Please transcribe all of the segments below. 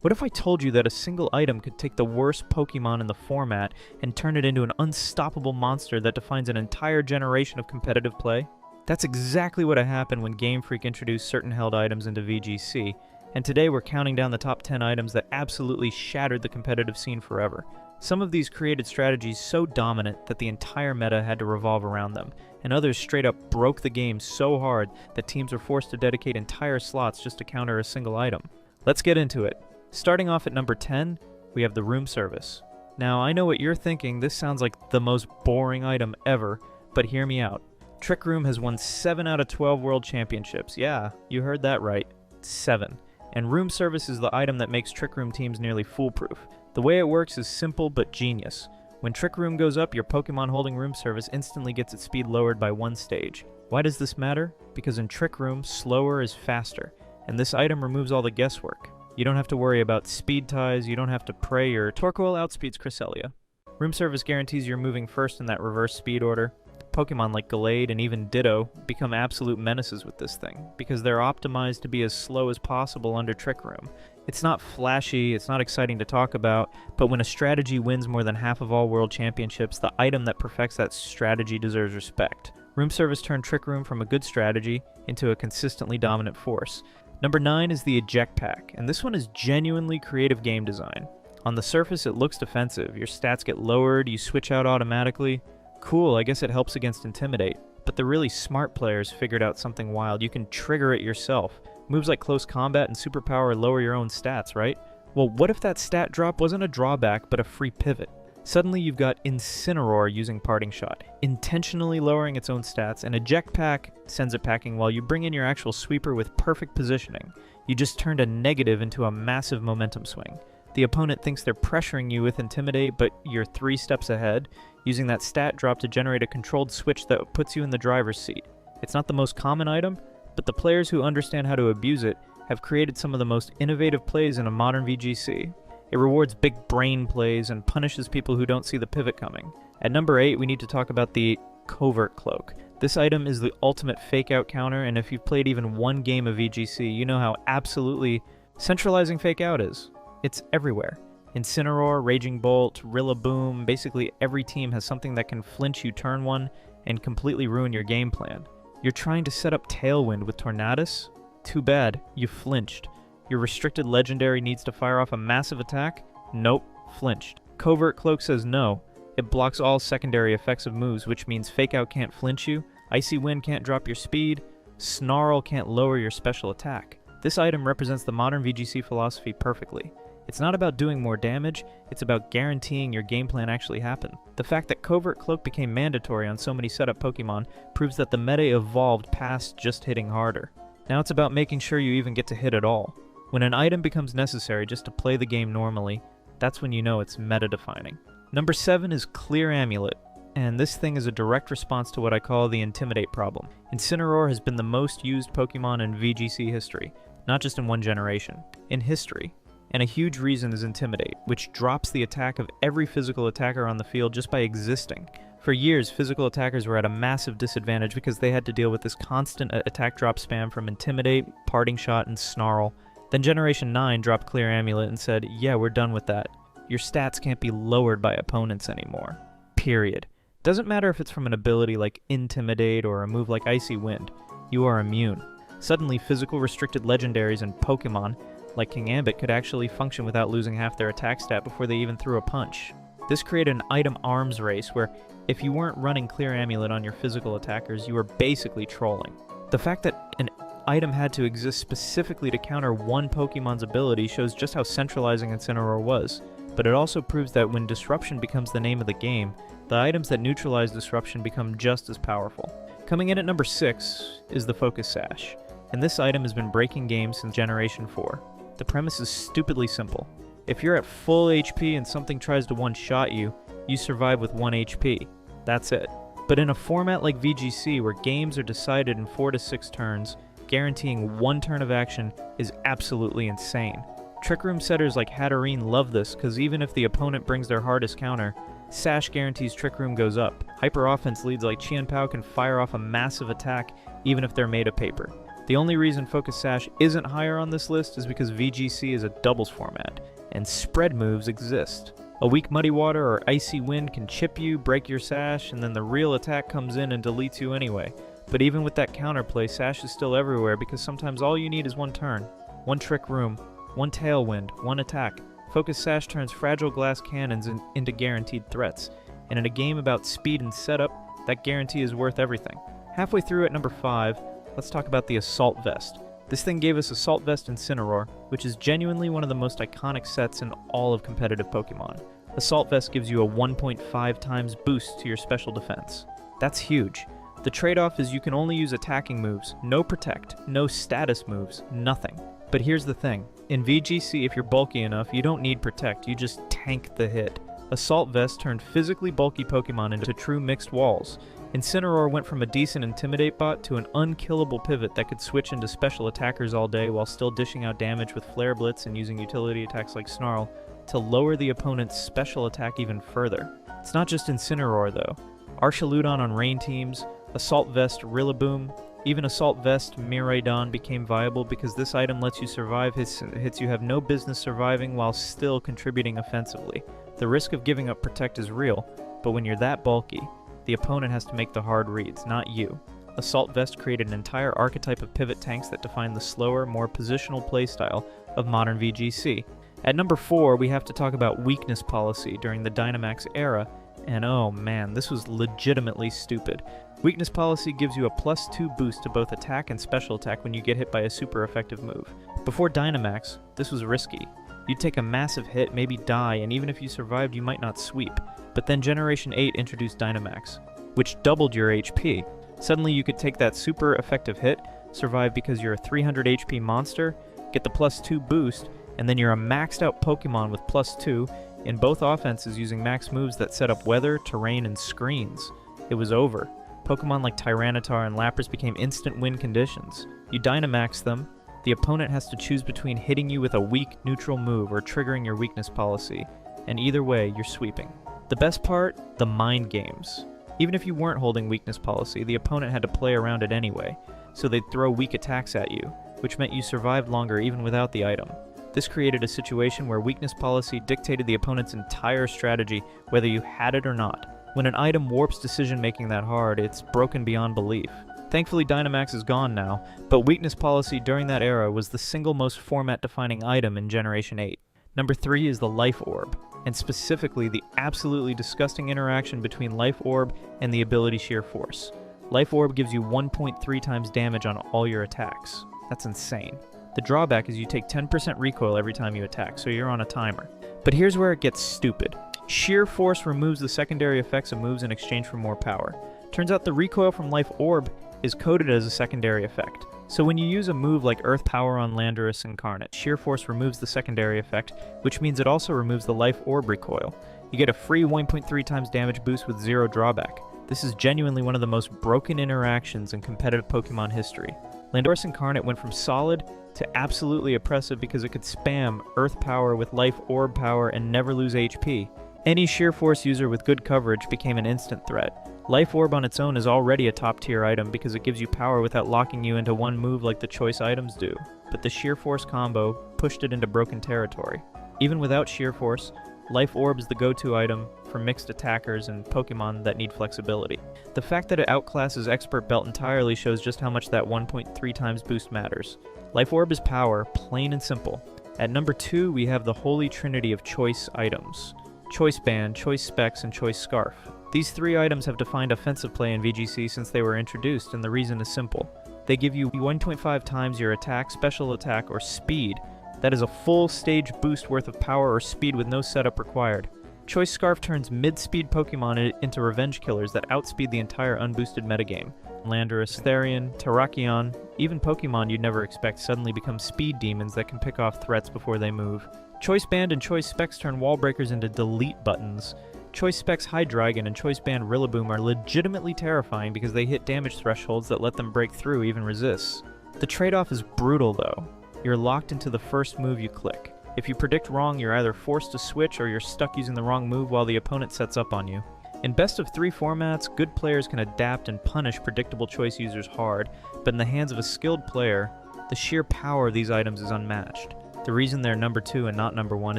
What if I told you that a single item could take the worst Pokemon in the format and turn it into an unstoppable monster that defines an entire generation of competitive play? That's exactly what happened when Game Freak introduced certain held items into VGC, and today we're counting down the top 10 items that absolutely shattered the competitive scene forever. Some of these created strategies so dominant that the entire meta had to revolve around them, and others straight up broke the game so hard that teams were forced to dedicate entire slots just to counter a single item. Let's get into it. Starting off at number 10, we have the Room Service. Now, I know what you're thinking, this sounds like the most boring item ever, but hear me out. Trick Room has won 7 out of 12 World Championships. Yeah, you heard that right. 7. And Room Service is the item that makes Trick Room teams nearly foolproof. The way it works is simple but genius. When Trick Room goes up, your Pokemon holding Room Service instantly gets its speed lowered by 1 stage. Why does this matter? Because in Trick Room, slower is faster, and this item removes all the guesswork. You don't have to worry about speed ties, you don't have to pray your Torkoal outspeeds Cresselia. Room Service guarantees you're moving first in that reverse speed order. Pokemon like Gallade and even Ditto become absolute menaces with this thing, because they're optimized to be as slow as possible under Trick Room. It's not flashy, it's not exciting to talk about, but when a strategy wins more than half of all World Championships, the item that perfects that strategy deserves respect. Room Service turned Trick Room from a good strategy into a consistently dominant force. Number 9 is the Eject Pack, and this one is genuinely creative game design. On the surface it looks defensive, your stats get lowered, you switch out automatically. Cool, I guess it helps against Intimidate. But the really smart players figured out something wild. You can trigger it yourself. Moves like Close Combat and Superpower lower your own stats, right? Well, what if that stat drop wasn't a drawback but a free pivot? Suddenly you've got Incineroar using Parting Shot, intentionally lowering its own stats, and Eject Pack sends it packing while you bring in your actual sweeper with perfect positioning. You just turned a negative into a massive momentum swing. The opponent thinks they're pressuring you with Intimidate, but you're 3 steps ahead, using that stat drop to generate a controlled switch that puts you in the driver's seat. It's not the most common item, but the players who understand how to abuse it have created some of the most innovative plays in a modern VGC. It rewards big brain plays and punishes people who don't see the pivot coming. At number 8, we need to talk about the Covert Cloak. This item is the ultimate fake out counter, and if you've played even one game of VGC, you know how absolutely centralizing fake out is. It's everywhere. Incineroar, Raging Bolt, Rillaboom, basically every team has something that can flinch you turn 1 and completely ruin your game plan. You're trying to set up Tailwind with Tornadus? Too bad, you flinched. Your restricted legendary needs to fire off a massive attack? Nope, flinched. Covert Cloak says no. It blocks all secondary effects of moves, which means Fake Out can't flinch you, Icy Wind can't drop your speed, Snarl can't lower your special attack. This item represents the modern VGC philosophy perfectly. It's not about doing more damage, it's about guaranteeing your game plan actually happen. The fact that Covert Cloak became mandatory on so many setup Pokemon proves that the meta evolved past just hitting harder. Now it's about making sure you even get to hit at all. When an item becomes necessary just to play the game normally, that's when you know it's meta-defining. Number 7 is Clear Amulet, and this thing is a direct response to what I call the Intimidate problem. Incineroar has been the most used Pokemon in VGC history, not just in one generation, in history. And a huge reason is Intimidate, which drops the attack of every physical attacker on the field just by existing. For years, physical attackers were at a massive disadvantage because they had to deal with this constant attack drop spam from Intimidate, Parting Shot, and Snarl. Then Generation 9 dropped Clear Amulet and said, yeah, we're done with that. Your stats can't be lowered by opponents anymore. Period. Doesn't matter if it's from an ability like Intimidate or a move like Icy Wind. You are immune. Suddenly, physical restricted legendaries and Pokemon like Kingambit could actually function without losing half their attack stat before they even threw a punch. This created an item arms race where if you weren't running Clear Amulet on your physical attackers, you were basically trolling. The fact that an item had to exist specifically to counter one Pokemon's ability shows just how centralizing Incineroar was, but it also proves that when disruption becomes the name of the game, the items that neutralize disruption become just as powerful. Coming in at number 6 is the Focus Sash, and this item has been breaking games since Generation 4. The premise is stupidly simple. If you're at full HP and something tries to one-shot you, you survive with 1 HP. That's it. But in a format like VGC, where games are decided in 4 to 6 turns, guaranteeing 1 turn of action is absolutely insane. Trick Room setters like Hatterene love this, because even if the opponent brings their hardest counter, Sash guarantees Trick Room goes up. Hyper offense leads like Chien-Pao can fire off a massive attack even if they're made of paper. The only reason Focus Sash isn't higher on this list is because VGC is a doubles format, and spread moves exist. A weak Muddy Water or Icy Wind can chip you, break your Sash, and then the real attack comes in and deletes you anyway. But even with that counterplay, Sash is still everywhere because sometimes all you need is one turn, one Trick Room, one Tailwind, one attack. Focus Sash turns fragile glass cannons into guaranteed threats, and in a game about speed and setup, that guarantee is worth everything. Halfway through at number 5, let's talk about the Assault Vest. This thing gave us Assault Vest Incineroar, which is genuinely one of the most iconic sets in all of competitive Pokemon. Assault Vest gives you a 1.5 times boost to your special defense. That's huge. The trade-off is you can only use attacking moves, no protect, no status moves, nothing. But here's the thing, in VGC if you're bulky enough, you don't need protect, you just tank the hit. Assault Vest turned physically bulky Pokemon into true mixed walls. Incineroar went from a decent Intimidate bot to an unkillable pivot that could switch into special attackers all day while still dishing out damage with Flare Blitz and using utility attacks like Snarl to lower the opponent's special attack even further. It's not just Incineroar though. Archaludon on Rain teams, Assault Vest Rillaboom, even Assault Vest Miraidon became viable because this item lets you survive hits you have no business surviving while still contributing offensively. The risk of giving up Protect is real, but when you're that bulky, the opponent has to make the hard reads, not you. Assault Vest created an entire archetype of pivot tanks that define the slower, more positional playstyle of modern VGC. At number 4, we have to talk about weakness policy during the Dynamax era, and oh man, this was legitimately stupid. Weakness policy gives you a +2 boost to both attack and special attack when you get hit by a super effective move. Before Dynamax, this was risky. You'd take a massive hit, maybe die, and even if you survived you might not sweep. But then Generation 8 introduced Dynamax, which doubled your HP. Suddenly you could take that super effective hit, survive because you're a 300 HP monster, get the +2 boost, and then you're a maxed out Pokemon with +2 in both offenses using max moves that set up weather, terrain, and screens. It was over. Pokemon like Tyranitar and Lapras became instant win conditions. You Dynamax them, the opponent has to choose between hitting you with a weak neutral move or triggering your weakness policy, and either way, you're sweeping. The best part? The mind games. Even if you weren't holding weakness policy, the opponent had to play around it anyway, so they'd throw weak attacks at you, which meant you survived longer even without the item. This created a situation where weakness policy dictated the opponent's entire strategy, whether you had it or not. When an item warps decision-making that hard, it's broken beyond belief. Thankfully Dynamax is gone now, but weakness policy during that era was the single most format-defining item in Generation 8. Number 3 is the Life Orb, and specifically the absolutely disgusting interaction between Life Orb and the ability Sheer Force. Life Orb gives you 1.3 times damage on all your attacks. That's insane. The drawback is you take 10% recoil every time you attack, so you're on a timer. But here's where it gets stupid. Sheer Force removes the secondary effects of moves in exchange for more power. Turns out the recoil from Life Orb is coded as a secondary effect. So when you use a move like Earth Power on Landorus Incarnate, Sheer Force removes the secondary effect, which means it also removes the Life Orb recoil. You get a free 1.3 times damage boost with 0 drawback. This is genuinely one of the most broken interactions in competitive Pokemon history. Landorus Incarnate went from solid to absolutely oppressive because it could spam Earth Power with Life Orb power and never lose HP. Any Sheer Force user with good coverage became an instant threat. Life Orb on its own is already a top tier item because it gives you power without locking you into one move like the choice items do, but the Sheer Force combo pushed it into broken territory. Even without Sheer Force, Life Orb is the go-to item for mixed attackers and Pokemon that need flexibility. The fact that it outclasses Expert Belt entirely shows just how much that 1.3 times boost matters. Life Orb is power, plain and simple. At number 2, we have the holy trinity of choice items. Choice Band, Choice Specs, and Choice Scarf. These 3 items have defined offensive play in VGC since they were introduced, and the reason is simple. They give you 1.5 times your attack, special attack, or speed. That is a full stage boost worth of power or speed with no setup required. Choice Scarf turns mid-speed Pokemon into revenge killers that outspeed the entire unboosted metagame. Landorus, Therian, Terrakion, even Pokemon you'd never expect suddenly become speed demons that can pick off threats before they move. Choice Band and Choice Specs turn wall breakers into delete buttons. Choice Specs Hydreigon and Choice Band Rillaboom are legitimately terrifying because they hit damage thresholds that let them break through even resists. The trade-off is brutal though. You're locked into the first move you click. If you predict wrong, you're either forced to switch or you're stuck using the wrong move while the opponent sets up on you. In best-of-3 formats, good players can adapt and punish predictable choice users hard, but in the hands of a skilled player, the sheer power of these items is unmatched. The reason they're number 2 and not number 1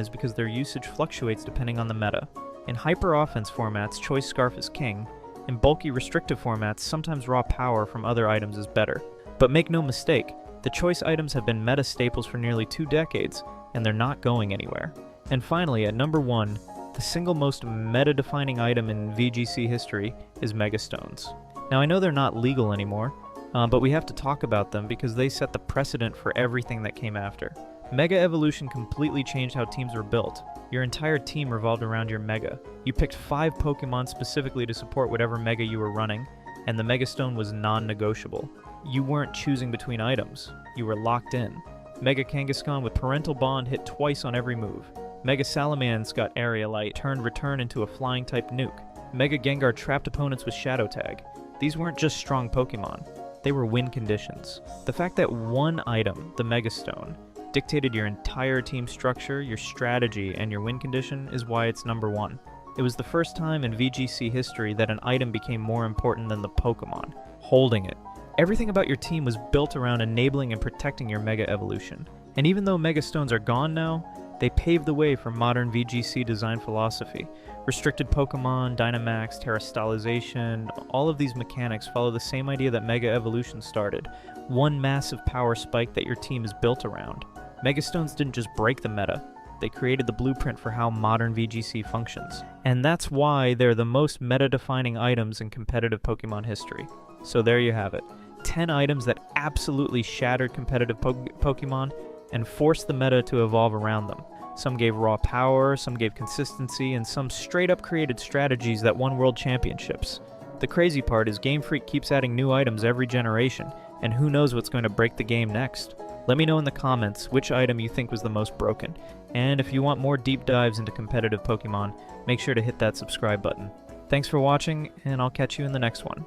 is because their usage fluctuates depending on the meta. In hyper-offense formats, Choice Scarf is king. In bulky restrictive formats, sometimes raw power from other items is better. But make no mistake, the choice items have been meta staples for nearly 2 decades, and they're not going anywhere. And finally, at number 1, the single most meta-defining item in VGC history is Megastones. Now I know they're not legal anymore, but we have to talk about them because they set the precedent for everything that came after. Mega Evolution completely changed how teams were built. Your entire team revolved around your Mega. You picked 5 Pokemon specifically to support whatever Mega you were running, and the Megastone was non-negotiable. You weren't choosing between items, you were locked in. Mega Kangaskhan with Parental Bond hit twice on every move. Mega Salamence got Aerialite, turned Return into a flying-type nuke. Mega Gengar trapped opponents with Shadow Tag. These weren't just strong Pokemon, they were win conditions. The fact that one item, the Megastone, dictated your entire team structure, your strategy, and your win condition is why it's number 1. It was the first time in VGC history that an item became more important than the Pokemon, holding it. Everything about your team was built around enabling and protecting your Mega Evolution. And even though Megastones are gone now, they paved the way for modern VGC design philosophy. Restricted Pokemon, Dynamax, Terastallization, all of these mechanics follow the same idea that Mega Evolution started. One massive power spike that your team is built around. Megastones didn't just break the meta, they created the blueprint for how modern VGC functions. And that's why they're the most meta-defining items in competitive Pokemon history. So there you have it. 10 items that absolutely shattered competitive Pokemon and forced the meta to evolve around them. Some gave raw power, some gave consistency, and some straight up created strategies that won world championships. The crazy part is Game Freak keeps adding new items every generation, and who knows what's going to break the game next. Let me know in the comments which item you think was the most broken, and if you want more deep dives into competitive Pokemon, make sure to hit that subscribe button. Thanks for watching, and I'll catch you in the next one.